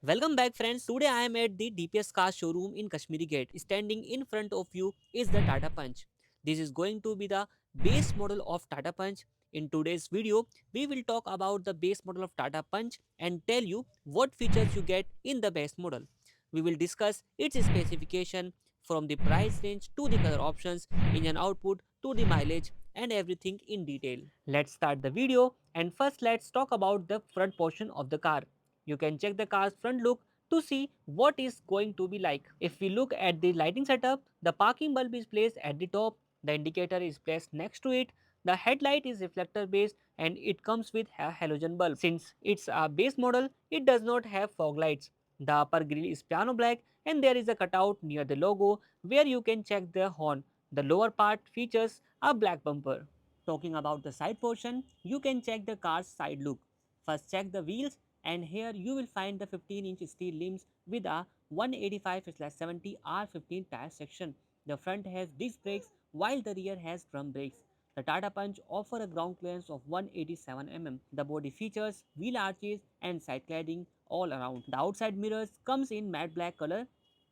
Welcome back friends. Today I am at the DPS car showroom in Kashmiri Gate. Standing in front of you is the Tata Punch. This is going to be the base model of Tata Punch. In today's video, we will talk about the base model of Tata Punch and tell you what features you get in the base model. We will discuss its specification from the price range to the color options, engine output to the mileage and everything in detail. Let's start the video and first let's talk about the front portion of the car. You can check the car's front look to see what is going to be like. If we look at the lighting setup, the parking bulb is placed at the top, the indicator is placed next to it, the headlight is reflector based and it comes with a halogen bulb. Since it's a base model, it does not have fog lights. The upper grille is piano black and there is a cutout near the logo where you can check the horn. The lower part features a black bumper. Talking about the side portion, you can check the car's side look. First check the wheels and here you will find the 15-inch steel limbs with a 185/70 R15 tire section. The front has disc brakes while the rear has drum brakes. The Tata Punch offer a ground clearance of 187 mm. The body features wheel arches and side cladding all around. The outside mirrors comes in matte black color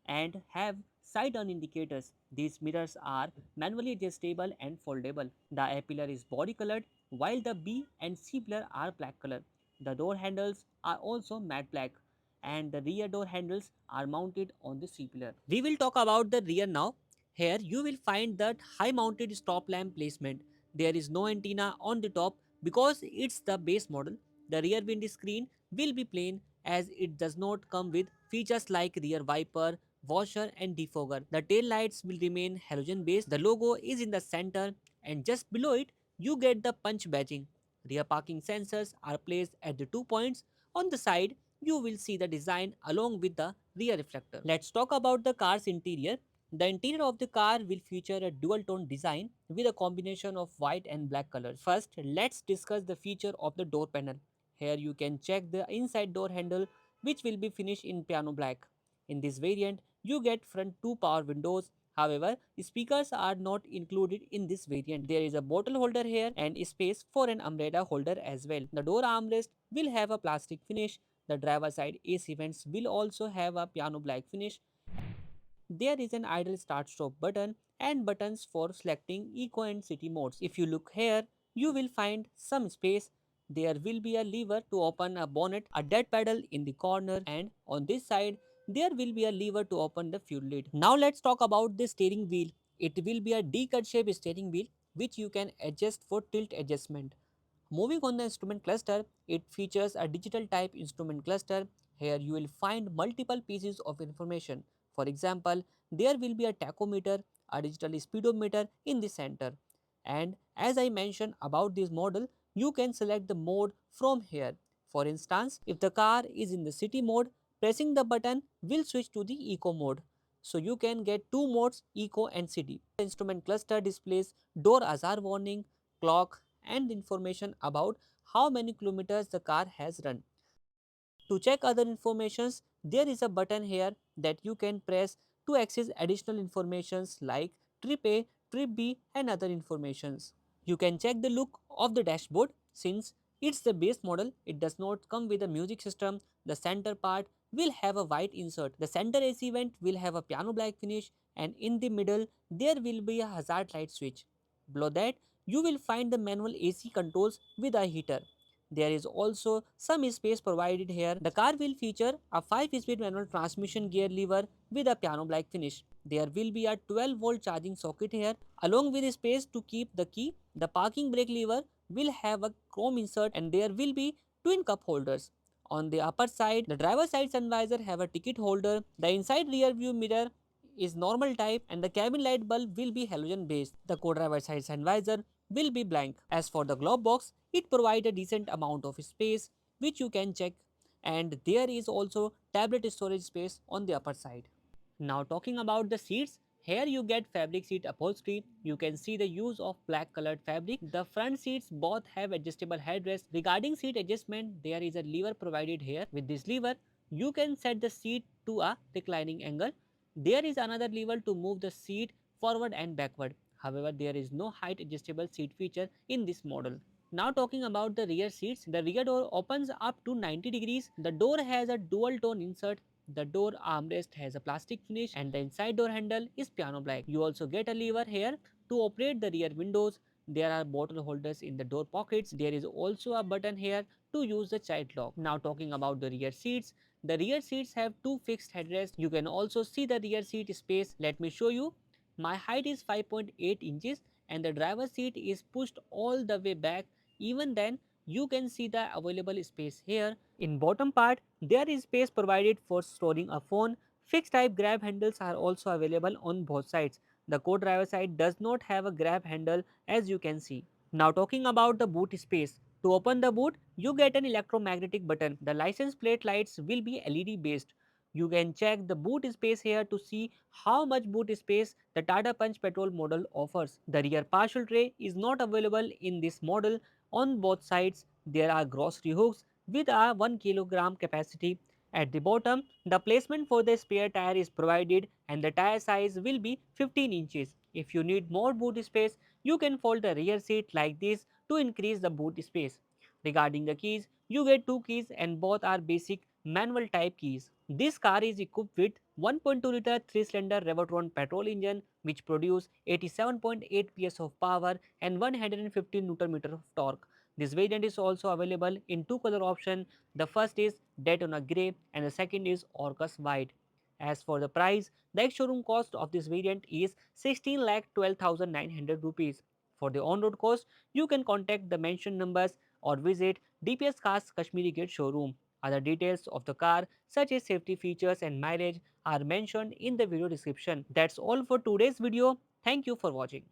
and have side turn indicators. These mirrors are manually adjustable and foldable. The A pillar is body colored while the B and C pillar are black color. The door handles are also matte black and the rear door handles are mounted on the C pillar. We will talk about the rear now. Here you will find that high mounted stop lamp placement. There is no antenna on the top because it's the base model. The rear windscreen will be plain as it does not come with features like rear wiper, washer and defogger. The tail lights will remain halogen based. The logo is in the center and just below it you get the punch badging. Rear parking sensors are placed at the 2 points. On the side, you will see the design along with the rear reflector. Let's talk about the car's interior. The interior of the car will feature a dual tone design with a combination of white and black colors. First, let's discuss the feature of the door panel. Here you can check the inside door handle which will be finished in piano black. In this variant, you get front two power windows. However, speakers are not included in this variant. There is a bottle holder here and space for an umbrella holder as well. The door armrest will have a plastic finish. The driver side AC vents will also have a piano black finish. There is an idle start stop button and buttons for selecting eco and city modes. If you look here, you will find some space. There will be a lever to open a bonnet, a dead pedal in the corner, and on this side there will be a lever to open the fuel lid. Now let's talk about the steering wheel. It will be a D-cut shape steering wheel which you can adjust for tilt adjustment. Moving on the instrument cluster, it features a digital type instrument cluster. Here you will find multiple pieces of information. For example, there will be a tachometer, a digital speedometer in the center. And as I mentioned about this model, you can select the mode from here. For instance, if the car is in the city mode, pressing the button will switch to the eco mode. So you can get two modes, eco and city. The instrument cluster displays door hazard warning, clock and information about how many kilometers the car has run. To check other informations, there is a button here that you can press to access additional informations like trip A, trip B and other informations. You can check the look of the dashboard. Since it's the base model, it does not come with a music system. The center part will have a white insert. The center AC vent will have a piano black finish and in the middle there will be a hazard light switch. Below that, you will find the manual AC controls with a heater. There is also some space provided here. The car will feature a 5-speed manual transmission gear lever with a piano black finish. There will be a 12-volt charging socket here along with space to keep the key. The parking brake lever will have a chrome insert and there will be twin cup holders. On the upper side, the driver side sun visor have a ticket holder. The inside rear view mirror is normal type and the cabin light bulb will be halogen based. The co-driver side sun visor will be blank. As for the glove box, it provides a decent amount of space which you can check and there is also tablet storage space on the upper side. Now talking about the seats, here you get fabric seat upholstery. You can see the use of black colored fabric. The front seats both have adjustable headrests. Regarding seat adjustment, there is a lever provided here. With this lever, you can set the seat to a reclining angle. There is another lever to move the seat forward and backward. However, there is no height adjustable seat feature in this model. Now talking about the rear seats, the rear door opens up to 90 degrees. The door has a dual tone insert. The door armrest has a plastic finish and the inside door handle is piano black. You also get a lever here to operate the rear windows. There are bottle holders in the door pockets. There is also a button here to use the child lock. Now talking about the rear seats. The rear seats have two fixed headrests. You can also see the rear seat space. Let me show you. My height is 5.8 inches and the driver's seat is pushed all the way back. Even then, you can see the available space here. In bottom part, there is space provided for storing a phone. Fixed type grab handles are also available on both sides. The co-driver side does not have a grab handle as you can see. Now talking about the boot space. To open the boot, you get an electromagnetic button. The license plate lights will be LED based. You can check the boot space here to see how much boot space the Tata Punch petrol model offers. The rear partial tray is not available in this model. On both sides, there are grocery hooks with a 1 kilogram capacity. At the bottom, the placement for the spare tire is provided and the tire size will be 15 inches. If you need more boot space, you can fold the rear seat like this to increase the boot space. Regarding the keys, you get two keys and both are basic manual type keys. This car is equipped with 1.2-liter 3-cylinder Revoltron petrol engine which produce 87.8 PS of power and 115 Nm of torque. This variant is also available in two color options. The first is Daytona Grey and the second is Orcus White. As for the price, the ex-showroom cost of this variant is 16,12,900 rupees. For the on-road cost, you can contact the mentioned numbers or visit DPS Cars Kashmiri Gate showroom. Other details of the car such as safety features and mileage are mentioned in the video description. That's all for today's video. Thank you for watching.